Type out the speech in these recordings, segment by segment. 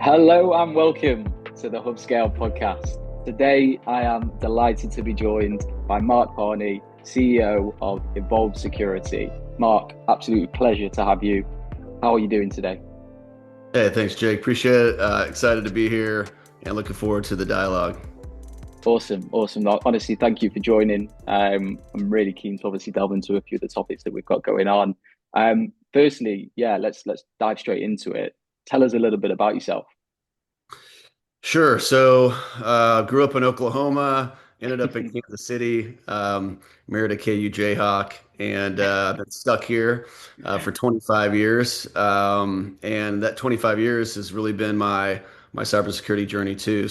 Hello and welcome to the Hubscale Podcast. Today, I am delighted to be joined by Mark Carney, CEO of Evolve Security. Mark, absolute pleasure to have you. How are you doing today? Hey, thanks, Jake. Appreciate it. Excited to be here and looking forward to the dialogue. Awesome. Honestly, thank you for joining. I'm really keen to obviously delve into a few of the topics that we've got going on. Firstly, let's dive straight into it. Tell us a little bit about yourself. Sure. Grew up in Oklahoma, ended up in Kansas City, married a KU Jayhawk, and been stuck here for 25 years. And that 25 years has really been my cybersecurity journey too.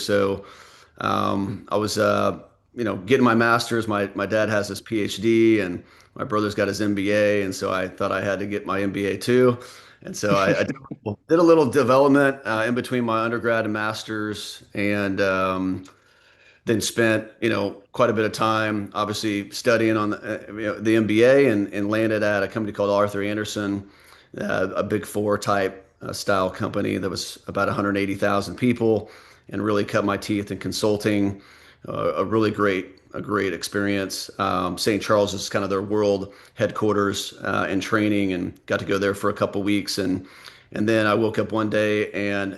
I was, getting my master's. My dad has his PhD, and my brother's got his MBA, and so I thought I had to get my MBA too. I did a little development in between my undergrad and master's, and then spent quite a bit of time, obviously studying on the MBA, and landed at a company called Arthur Anderson, a Big Four type style company that was about 180,000 people, and really cut my teeth in consulting. A great experience. St. Charles is kind of their world headquarters and training, and got to go there for a couple weeks. And then I woke up one day and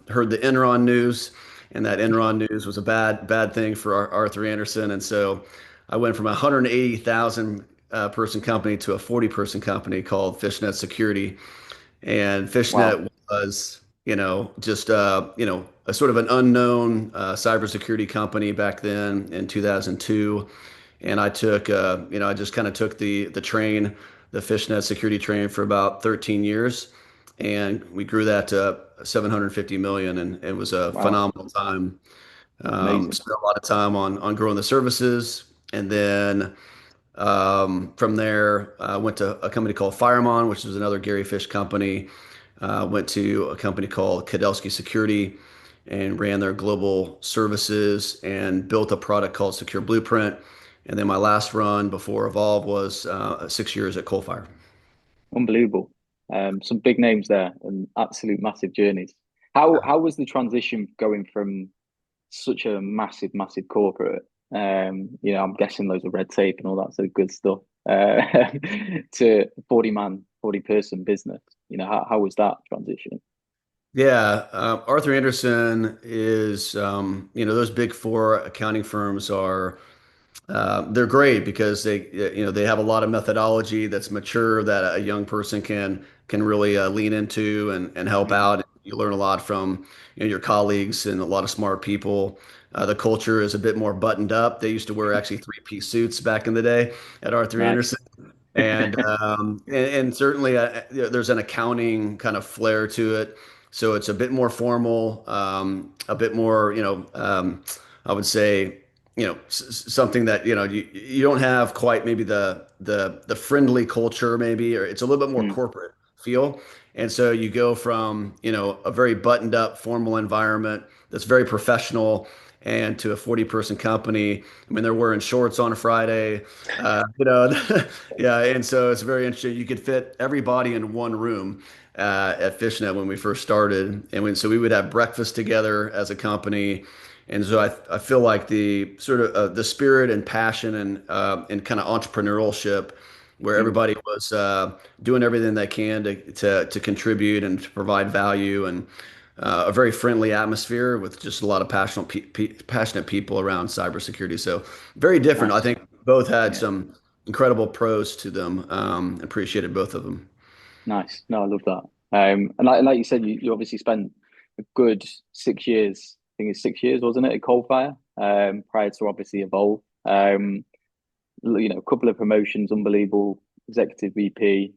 heard the Enron news, and that Enron news was a bad thing for Arthur Anderson. And so I went from a 180,000 person company to a 40-person company called Fishnet Security. And Wow. Fishnet was, just a sort of an unknown cybersecurity company back then in 2002. And I just kind of took the train, the Fishnet security train, for about 13 years, and we grew that to 750 million, and it was a Wow. phenomenal time. Amazing. Spent a lot of time on growing the services, and then from there, I went to a company called Firemon, which was another Gary Fish company. Went to a company called Kadelski Security and ran their global services and built a product called Secure Blueprint. And then my last run before Evolve was 6 years at Coalfire. Unbelievable. Some big names there and absolute massive journeys. How was the transition going from such a massive corporate? I'm guessing loads of red tape and all that sort of good stuff. To 40 person business. How was that transition? Yeah, Arthur Anderson is, those big four accounting firms are, they're great because they have a lot of methodology that's mature that a young person can really lean into and help Mhm. out. You learn a lot from your colleagues and a lot of smart people. The culture is a bit more buttoned up. They used to wear actually three-piece suits back in the day at Arthur Nice. Anderson. And certainly there's an accounting kind of flair to it. So it's a bit more formal, a bit more, I would say, something that, you don't have quite maybe the friendly culture maybe, or it's a little bit more Mm. corporate feel. And so you go from, a very buttoned up formal environment that's very professional, and to a 40-person company. I mean, they're wearing shorts on a Friday, yeah. And so it's very interesting. You could fit everybody in one room at Fishnet when we first started. So we would have breakfast together as a company. And so I feel like the sort of the spirit and passion and kind of entrepreneurship, where Mm. everybody was doing everything they can to contribute and to provide value, and a very friendly atmosphere with just a lot of passionate people around cybersecurity. So very different. I Nice. think both had Yeah. some incredible pros to them. Appreciated both of them. Nice. No, I love that. And like you said, you obviously spent a good 6 years. I think it's 6 years, wasn't it, at Coalfire? Prior to obviously Evolve. A couple of promotions, unbelievable executive VP.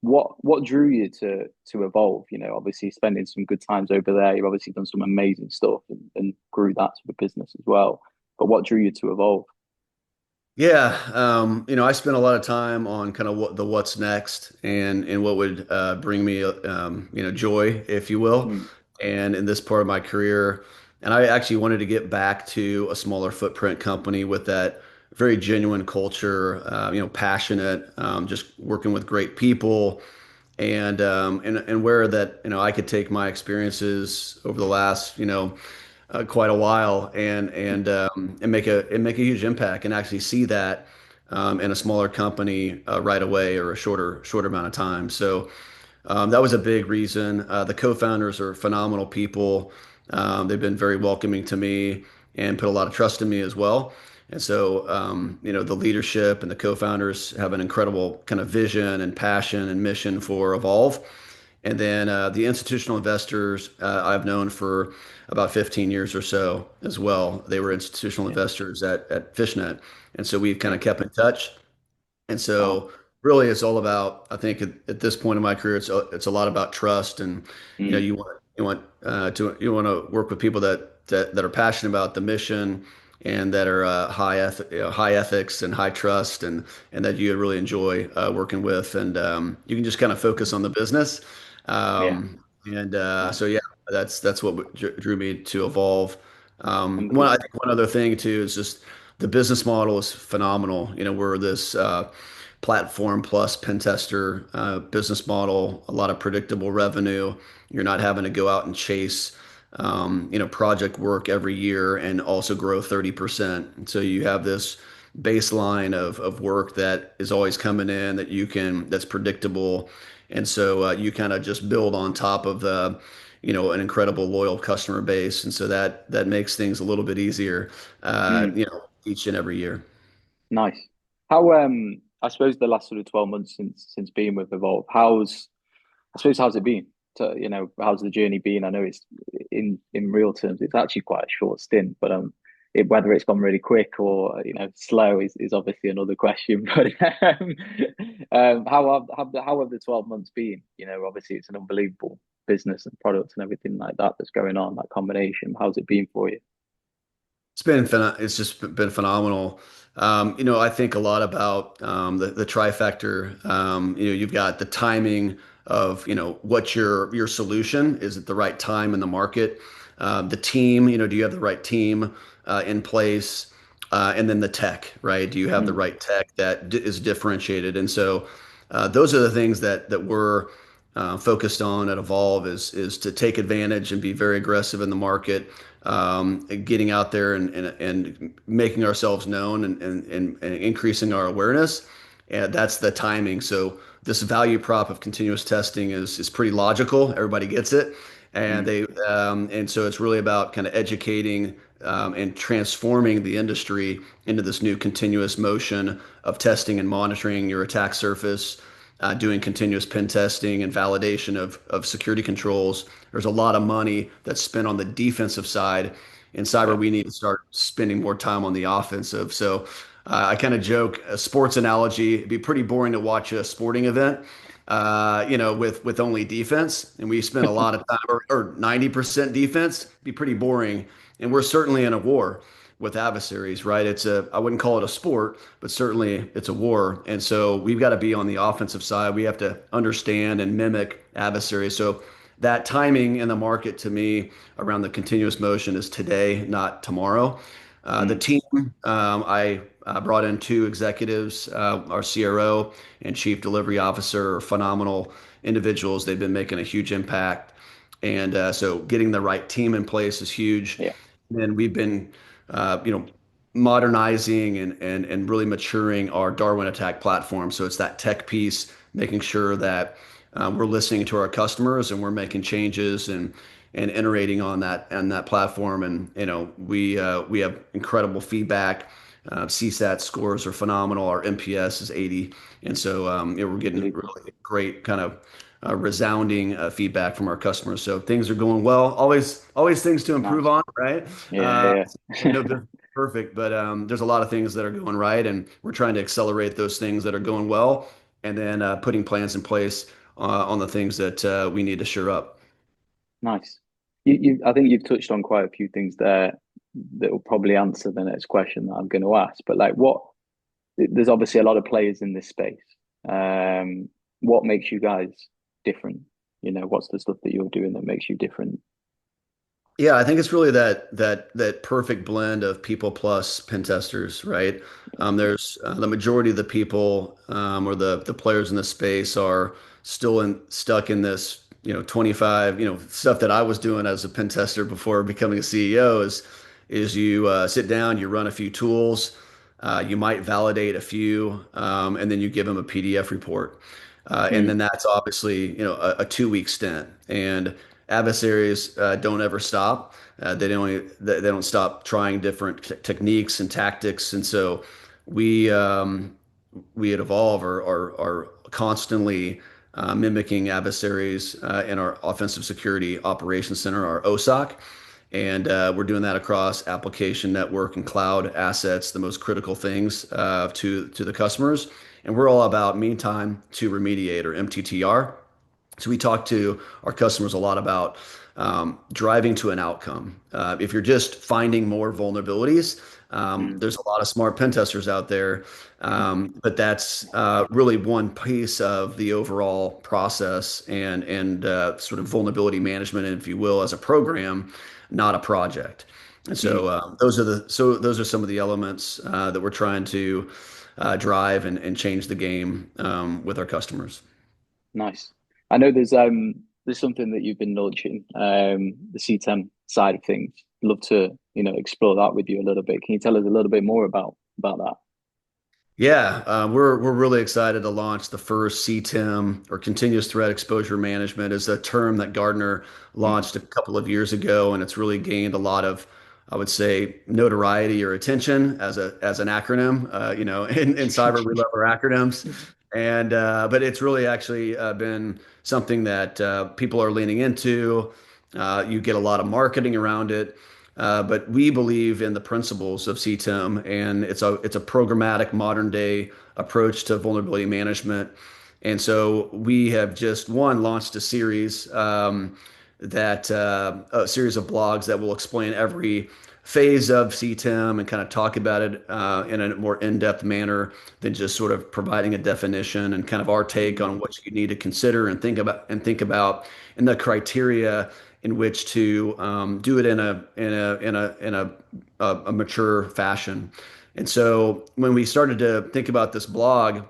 What drew you to Evolve? Obviously spending some good times over there. You've obviously done some amazing stuff and grew that sort of business as well. But what drew you to Evolve? Yeah, I spent a lot of time on kind of what's next, and what would bring me joy, if you will, Mm. and in this part of my career. And I actually wanted to get back to a smaller footprint company with that very genuine culture, passionate, just working with great people, and where that I could take my experiences over the last quite a while and make a huge impact and actually see that in a smaller company right away or a shorter amount of time. So that was a big reason. The co-founders are phenomenal people. They've been very welcoming to me and put a lot of trust in me as well. And so, the leadership and the co-founders have an incredible kind of vision and passion and mission for Evolve. And then the institutional investors I've known for about 15 years or so as well. They were institutional Yeah. investors at Fishnet. And so we've kind Yeah. of kept in touch. And Wow. so really it's all about, I think at this point in my career, it's a lot about trust and, Mm. you want to work with people that are passionate about the mission and that are high ethics and high trust and that you really enjoy working with. And you can just kind of focus on the business. Yeah. Nice. So yeah, that's what drew me to Evolve. I 100%. think one other thing too is just the business model is phenomenal. We're this platform plus Pentester business model, a lot of predictable revenue. You're not having to go out and chase, project work every year and also grow 30%. And so you have this baseline of work that is always coming in that's predictable. And so you kind of just build on top of an incredible loyal customer base. And so that makes things a little bit easier, Mm. each and every year. Nice. How I suppose the last sort of 12 months since being with Evolve, how's it been? How's the journey been? I know it's in real terms, it's actually quite a short stint, but whether it's gone really quick or slow is obviously another question. But how have the 12 months been? Obviously it's an unbelievable business and products and everything like that that's going on, that combination. How's it been for you? It's just been phenomenal. I think a lot about the trifecta. You've got the timing of what your solution is at the right time in the market. The team, do you have the right team in place? And then the tech, right? Do you have the Mm. right tech that is differentiated? And so those are the things that we're focused on at Evolve is to take advantage and be very aggressive in the market, and getting out there and making ourselves known and increasing our awareness. And that's the timing. So this value prop of continuous testing is pretty logical. Everybody gets it. And Mm. so it's really about kind of educating and transforming the industry into this new continuous motion of testing and monitoring your attack surface, doing continuous pen testing and validation of security controls. There's a lot of money that's spent on the defensive side. In cyber, Yeah. we need to start spending more time on the offensive. So I kind of joke a sports analogy. It'd be pretty boring to watch a sporting event, with only defense, and we spend a lot of time or 90% defense. It'd be pretty boring, and we're certainly in a war with adversaries, right? I wouldn't call it a sport, but certainly it's a war. And so we've got to be on the offensive side. We have to understand and mimic adversaries. So that timing in the market to me around the continuous motion is today, not tomorrow. The Mm. team, I brought in two executives, our CRO and chief delivery officer are phenomenal individuals. They've been making a huge impact. And so getting the right team in place is huge. Yeah. And we've been uh, you know, modernizing and really maturing our Darwin Attack platform. So it's that tech piece, making sure that we're listening to our customers and we're making changes and iterating on that platform. And we have incredible feedback. CSAT scores are phenomenal. Our NPS is 80, and so we're getting Unbelievable. really great kind of resounding feedback from our customers. So things are going well. Always things to improve Nice. on, right? Yeah. No Yeah. business is perfect, but there's a lot of things that are going right, and we're trying to accelerate those things that are going well, and then putting plans in place on the things that we need to shore up. Nice. I think you've touched on quite a few things there that will probably answer the next question that I'm going to ask. But like, there's obviously a lot of players in this space. What makes you guys different? What's the stuff that you're doing that makes you different? Yeah, I think it's really that perfect blend of people plus pen testers, right? There's the majority of the people or the players in the space are still stuck in this, 25, stuff that I was doing as a pen tester before becoming a CEO is you sit down, you run a few tools, you might validate a few, and then you give them a PDF report. And then Mm, that's obviously, a 2 week stint. And adversaries don't ever stop. They don't stop trying different techniques and tactics. And so we we at Evolve are constantly mimicking adversaries in our offensive security operations center, our OSOC. And we're doing that across application, network, and cloud assets, the most critical things to the customers. And we're all about mean time to remediate, or MTTR. So we talk to our customers a lot about driving to an outcome. If you're just finding more vulnerabilities, mm, there's a lot of smart pen testers out there, but that's really one piece of the overall process and sort of vulnerability management, if you will, as a program, not a project. And so mm. those are some of the elements that we're trying to drive and change the game with our customers. Nice. I know there's something that you've been launching, the CTEM side of things. Love to, explore that with you a little bit. Can you tell us a little bit more about that? Yeah, we're really excited to launch the first CTEM, or continuous threat exposure management, is a term that Gardner Mm. launched a couple of years ago, and it's really gained a lot of, I would say, notoriety or attention as an acronym. In cyber we love our acronyms, and but it's really actually been something that people are leaning into. You get a lot of marketing around it. But we believe in the principles of CTEM, and it's a programmatic modern day approach to vulnerability management. And so we have just launched a series a series of blogs that will explain every phase of CTEM and kind of talk about it in a more in-depth manner than just sort of providing a definition, and kind of our take on what you need to consider and think about and the criteria in which to do it in a mature fashion. And so when we started to think about this blog,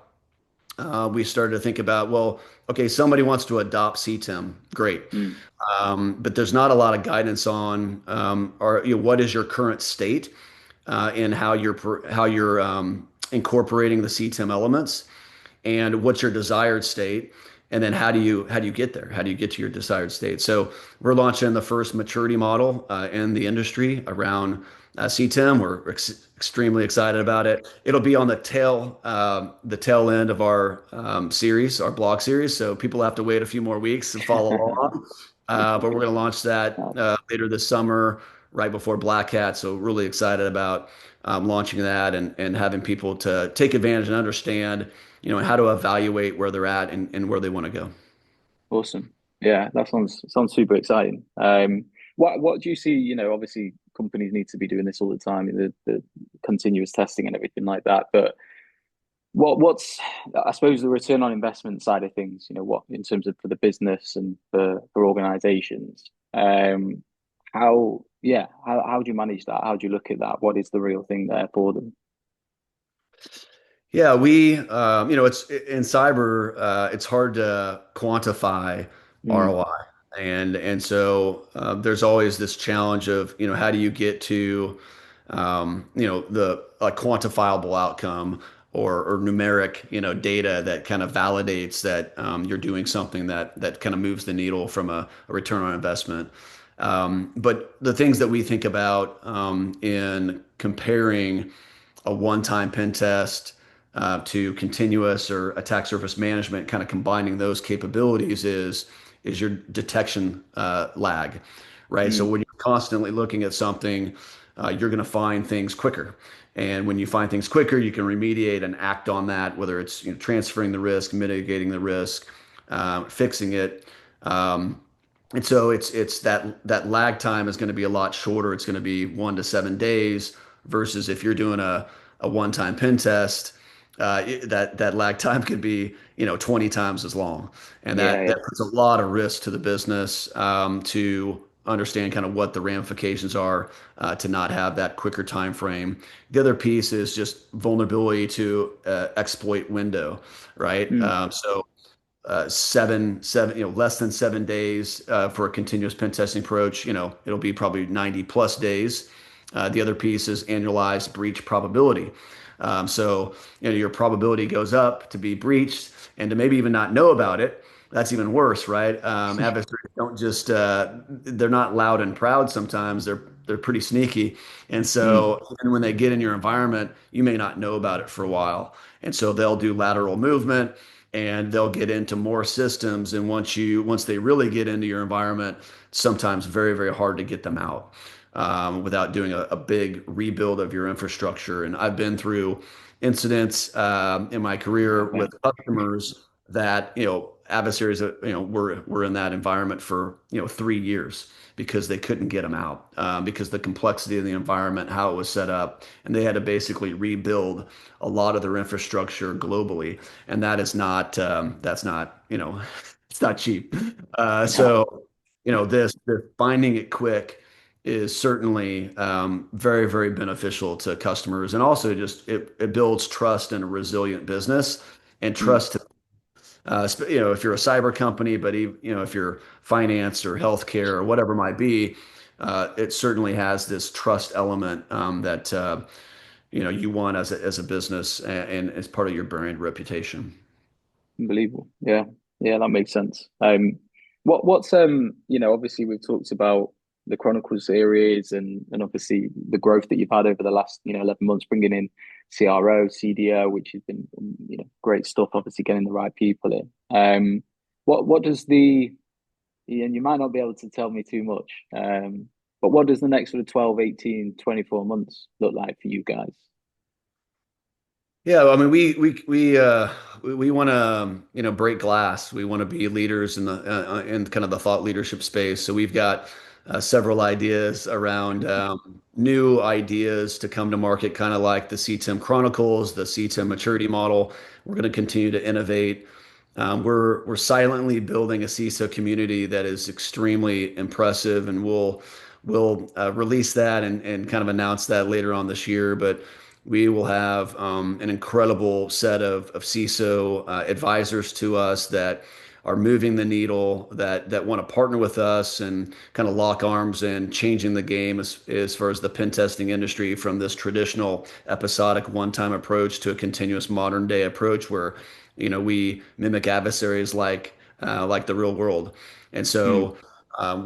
we started to think about, well, okay, somebody wants to adopt CTEM, great, Mm, but there's not a lot of guidance on or what is your current state in how you're incorporating the CTEM elements, and what's your desired state, and then how do you get there, how do you get to your desired state. So we're launching the first maturity model in the industry around CTEM. We're extremely excited about it. It'll be on the tail end of our series, our blog series, so people have to wait a few more weeks to follow along. But we're going to launch that later this summer, right before Black Hat. So really excited about launching that and having people to take advantage and understand, how to evaluate where they're at and where they want to go. awesome. Yeah, that sounds super exciting. What do you see? Obviously companies need to be doing this all the time, the continuous testing and everything like that. But what's I suppose the return on investment side of things, what in terms of for the business and for organizations, how do you manage that? How do you look at that? What is the real thing there for them? Yeah, it's in cyber, it's hard to quantify Mm, ROI. And so there's always this challenge of, how do you get to, the a quantifiable outcome or numeric, data that kind of validates that you're doing something that kind of moves the needle from a return on investment. But the things that we think about in comparing a one-time pen test to continuous or attack surface management, kind of combining those capabilities is your detection lag, right? So mm, when you're constantly looking at something, you're going to find things quicker. And when you find things quicker, you can remediate and act on that, whether it's transferring the risk, mitigating the risk, fixing it. And so it's that lag time is going to be a lot shorter. It's going to be 1 to 7 days versus if you're doing a one-time pen test, that lag time could be 20 times as long, and yeah, that yeah. puts a lot of risk to the business to understand kind of what the ramifications are to not have that quicker time frame. The other piece is just vulnerability to exploit window, right? Mm. Seven, less than 7 days for a continuous pen testing approach. It'll be probably 90 plus days. The other piece is annualized breach probability. Your probability goes up to be breached and to maybe even not know about it. That's even worse, right? Adversaries don't just, they're not loud and proud sometimes. They're pretty sneaky. And Mm. so even when they get in your environment, you may not know about it for a while. And so they'll do lateral movement and they'll get into more systems. And once they really get into your environment, it's sometimes very, very hard to get them out without doing a big rebuild of your infrastructure. And I've been through incidents in my career Okay. with customers that adversaries were in that environment for 3 years because they couldn't get them out because the complexity of the environment, how it was set up, and they had to basically rebuild a lot of their infrastructure globally, and that's not it's not cheap. No. This finding it quick is certainly very, very beneficial to customers, and also just it builds trust in a resilient business and Mm. trust. If you're a cyber company, but even, if you're finance or healthcare or whatever it might be, it certainly has this trust element that you want as a business and as part of your brand reputation. Unbelievable. Yeah. Yeah, that makes sense. What's obviously we've talked about the Chronicles series and obviously the growth that you've had over the last 11 months, bringing in CRO, CDO, which has been great stuff. Obviously, getting the right people in. What does and you might not be able to tell me too much, but what does the next sort of 12, 18, 24 months look like for you guys? Yeah, I mean, we want to break glass. We want to be leaders in kind of the thought leadership space. So we've got several ideas around new ideas to come to market, kind of like the CTEM Chronicles, the CTEM maturity model. We're going to continue to innovate. We're silently building a CISO community that is extremely impressive, and we'll release that and kind of announce that later on this year. But we will have an incredible set of CISO advisors to us that are moving the needle, that want to partner with us and kind of lock arms and changing the game as far as the pen testing industry from this traditional episodic one-time approach to a continuous modern day approach where we mimic adversaries like the real world. And Mm. so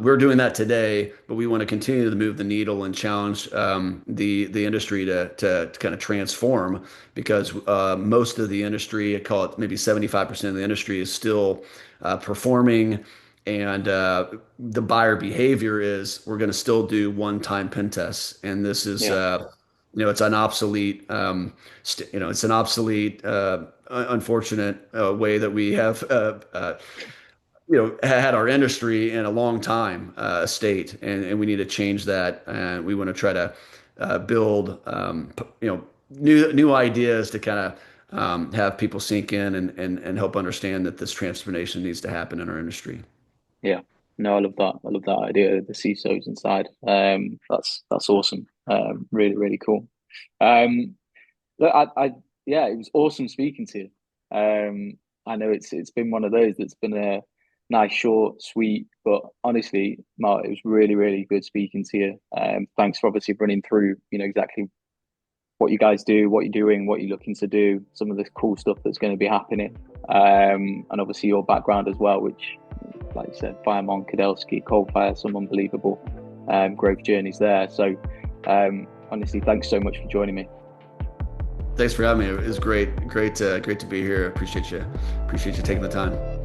we're doing that today, but we want to continue to move the needle and challenge the industry to kind of transform because most of the industry, I call it maybe 75% of the industry, is still performing. And the buyer behavior is we're going to still do one-time pen tests, and this is Yeah. it's an obsolete it's an obsolete unfortunate way that we have had our industry in a long time state, and we need to change that. And we want to try to build, new ideas to kind of have people sink in and help understand that this transformation needs to happen in our industry. Yeah. No, I love that. I love that idea, the CISOs inside. That's awesome. Really, really cool. Look, yeah, it was awesome speaking to you. I know it's been one of those that's been a nice, short, sweet, but honestly, Mark, it was really, really good speaking to you. Thanks for obviously running through, exactly what you guys do, what you're doing, what you're looking to do, some of the cool stuff that's going to be happening, and obviously your background as well, which, like you said, Firemon, Kudelski, Coldfire, some unbelievable growth journeys there. So, honestly, thanks so much for joining me. Thanks for having me. It was great to be here. Appreciate you taking the time.